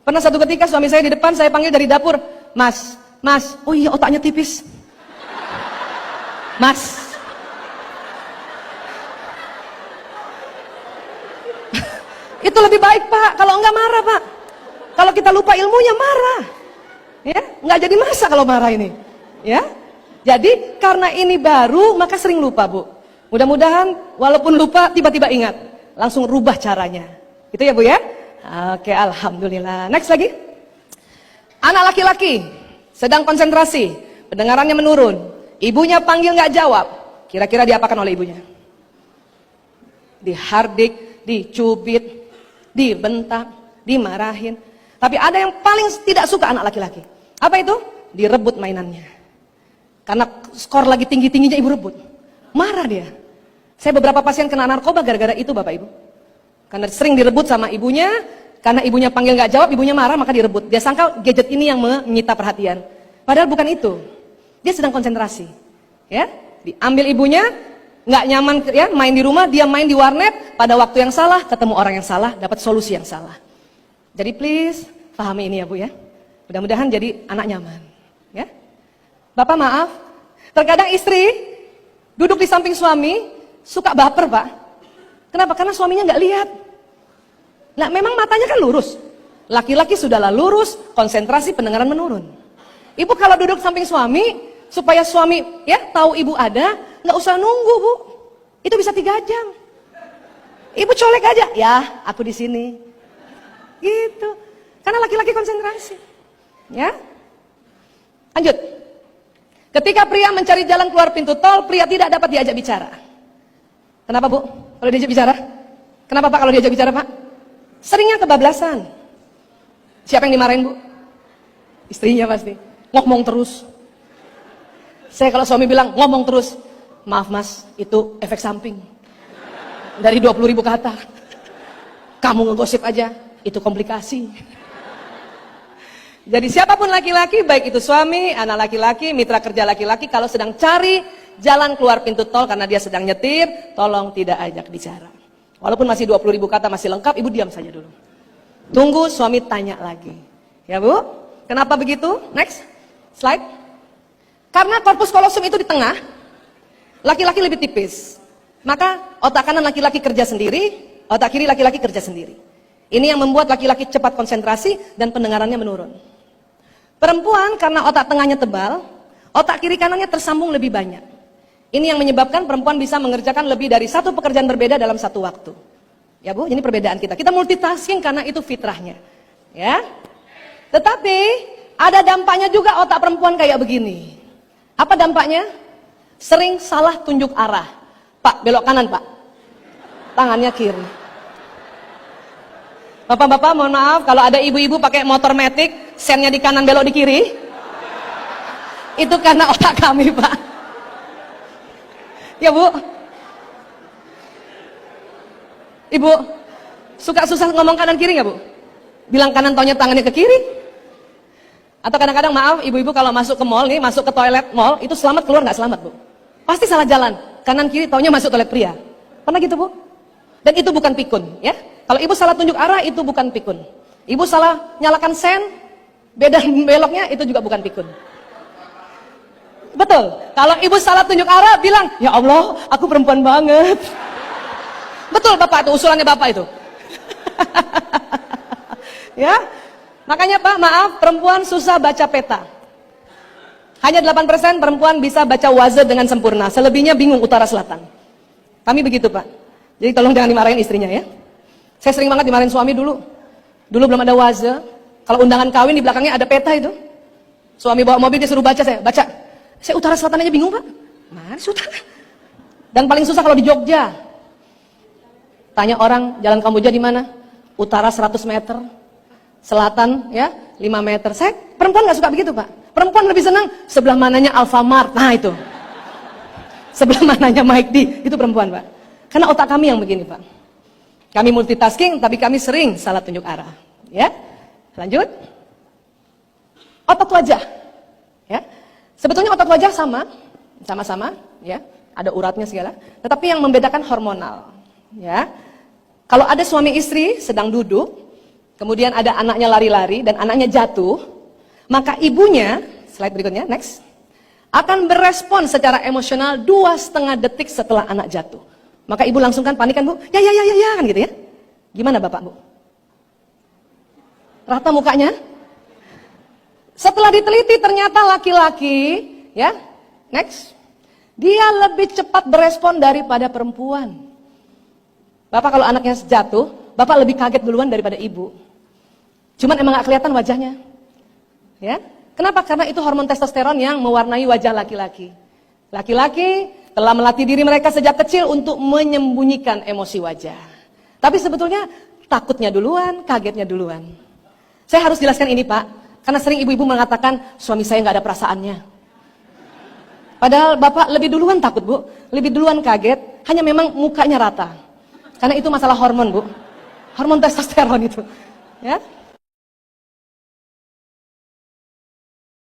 Pernah satu ketika suami saya di depan, saya panggil dari dapur, Mas, oh iya otaknya tipis. Mas. Itu lebih baik Pak, kalau enggak marah Pak. Kalau kita lupa ilmunya marah. Ya, enggak jadi masa kalau marah ini. Ya. Jadi karena ini baru maka sering lupa Bu. Mudah-mudahan walaupun lupa tiba-tiba ingat, langsung rubah caranya. Itu ya Bu ya? Oke, alhamdulillah. Next lagi. Anak laki-laki sedang konsentrasi, pendengarannya menurun. Ibunya panggil nggak jawab. Kira-kira diapakan oleh ibunya? Dihardik, dicubit, dibentak, dimarahin. Tapi ada yang paling tidak suka anak laki-laki. Apa itu? Direbut mainannya. Karena skor lagi tinggi-tingginya ibu rebut. Marah dia. Saya beberapa pasien kena narkoba gara-gara itu Bapak Ibu. Karena sering direbut sama ibunya, karena ibunya panggil nggak jawab, ibunya marah maka direbut. Dia sangka gadget ini yang menyita perhatian. Padahal bukan itu. Dia sedang konsentrasi. Ya, diambil ibunya, nggak nyaman ya, main di rumah, dia main di warnet, pada waktu yang salah, ketemu orang yang salah, dapat solusi yang salah. Jadi please, pahami ini ya Bu ya. Mudah-mudahan jadi anak nyaman. Ya. Bapak maaf, terkadang istri duduk di samping suami, suka baper Pak. Kenapa? Karena suaminya nggak lihat. Nah memang matanya kan lurus. Laki-laki sudahlah lurus, konsentrasi pendengaran menurun. Ibu kalau duduk samping suami, supaya suami ya tahu ibu ada, nggak usah nunggu Bu. Itu bisa 3 jam. Ibu colek aja, ya aku di sini. Gitu. Karena laki-laki konsentrasi. Ya. Lanjut. Ketika pria mencari jalan keluar pintu tol, pria tidak dapat diajak bicara. Kenapa Bu? Kalau diajak bicara? Kenapa Pak kalau diajak bicara Pak? Seringnya kebablasan. Siapa yang dimarahin Bu? Istrinya pasti. Ngomong terus. Saya kalau suami bilang ngomong terus, maaf Mas, itu efek samping. Dari 20.000 kata. Kamu ngegosip aja, itu komplikasi. Jadi siapapun laki-laki, baik itu suami, anak laki-laki, mitra kerja laki-laki, kalau sedang cari jalan keluar pintu tol karena dia sedang nyetir, tolong tidak ajak bicara. Walaupun masih 20.000 kata masih lengkap, ibu diam saja dulu. Tunggu suami tanya lagi. Ya Bu, kenapa begitu? Next, slide. Karena korpus kolosum itu di tengah, laki-laki lebih tipis. Maka otak kanan laki-laki kerja sendiri, otak kiri laki-laki kerja sendiri. Ini yang membuat laki-laki cepat konsentrasi dan pendengarannya menurun. Perempuan karena otak tengahnya tebal, otak kiri kanannya tersambung lebih banyak. Ini yang menyebabkan perempuan bisa mengerjakan lebih dari satu pekerjaan berbeda dalam satu waktu. Ya Bu, ini perbedaan kita. Kita multitasking karena itu fitrahnya. Ya. Tetapi ada dampaknya juga otak perempuan kayak begini. Apa dampaknya? Sering salah tunjuk arah. Pak, belok kanan Pak. Tangannya kiri. Bapak-bapak mohon maaf kalau ada ibu-ibu pakai motor matic, sennya di kanan belok di kiri. Itu karena otak kami Pak. Ya Bu. Ibu, suka susah ngomong kanan kiri nggak Bu? Bilang kanan taunya tangannya ke kiri. Atau kadang-kadang maaf, ibu-ibu kalau masuk ke mall nih, masuk ke toilet mall, itu selamat keluar nggak selamat Bu? Pasti salah jalan. Kanan kiri taunya masuk toilet pria. Pernah gitu Bu? Dan itu bukan pikun, ya. Kalau ibu salah tunjuk arah itu bukan pikun. Ibu salah nyalakan sen, beda beloknya itu juga bukan pikun. Betul. Kalau ibu salah tunjuk arah, bilang, ya Allah, aku perempuan banget. Betul Bapak, itu usulannya Bapak itu. Ya, makanya Pak, maaf, perempuan susah baca peta. Hanya 8% perempuan bisa baca waze dengan sempurna. Selebihnya bingung utara selatan. Kami begitu Pak. Jadi tolong jangan dimarahin istrinya ya. Saya sering banget dimarahin suami dulu. Dulu belum ada waze. Kalau undangan kawin di belakangnya ada peta itu. Suami bawa mobil dia suruh baca, saya baca. Saya utara selatan aja bingung Pak. Mana sih utara? Dan paling susah kalau di Jogja. Tanya orang, jalan Kamboja di mana? Utara 100 meter. Selatan ya 5 meter. Saya perempuan nggak suka begitu Pak. Perempuan lebih senang sebelah mananya Alfamart. Nah itu. Sebelah mananya Mike D. Itu perempuan Pak. Karena otak kami yang begini Pak. Kami multitasking tapi kami sering salah tunjuk arah. Ya. Lanjut. Otot wajah. Ya. Sebetulnya otot wajah sama-sama ya, ada uratnya segala, tetapi yang membedakan hormonal, ya. Kalau ada suami istri sedang duduk, kemudian ada anaknya lari-lari dan anaknya jatuh, maka ibunya, slide berikutnya, next, akan berespon secara emosional 2,5 detik setelah anak jatuh. Maka ibu langsung kan panik kan Bu, ya kan gitu ya. Gimana Bapak Bu? Rata mukanya? Setelah diteliti ternyata laki-laki, ya, next, dia lebih cepat berespon daripada perempuan. Bapak kalau anaknya jatuh, Bapak lebih kaget duluan daripada ibu. Cuman emang gak kelihatan wajahnya. Ya, kenapa? Karena itu hormon testosteron yang mewarnai wajah laki-laki. Laki-laki telah melatih diri mereka sejak kecil untuk menyembunyikan emosi wajah. Tapi sebetulnya takutnya duluan, kagetnya duluan. Saya harus jelaskan ini Pak, karena sering ibu-ibu mengatakan suami saya nggak ada perasaannya. Padahal Bapak lebih duluan takut Bu, lebih duluan kaget, hanya memang mukanya rata. Karena itu masalah hormon Bu, hormon testosteron itu. Ya.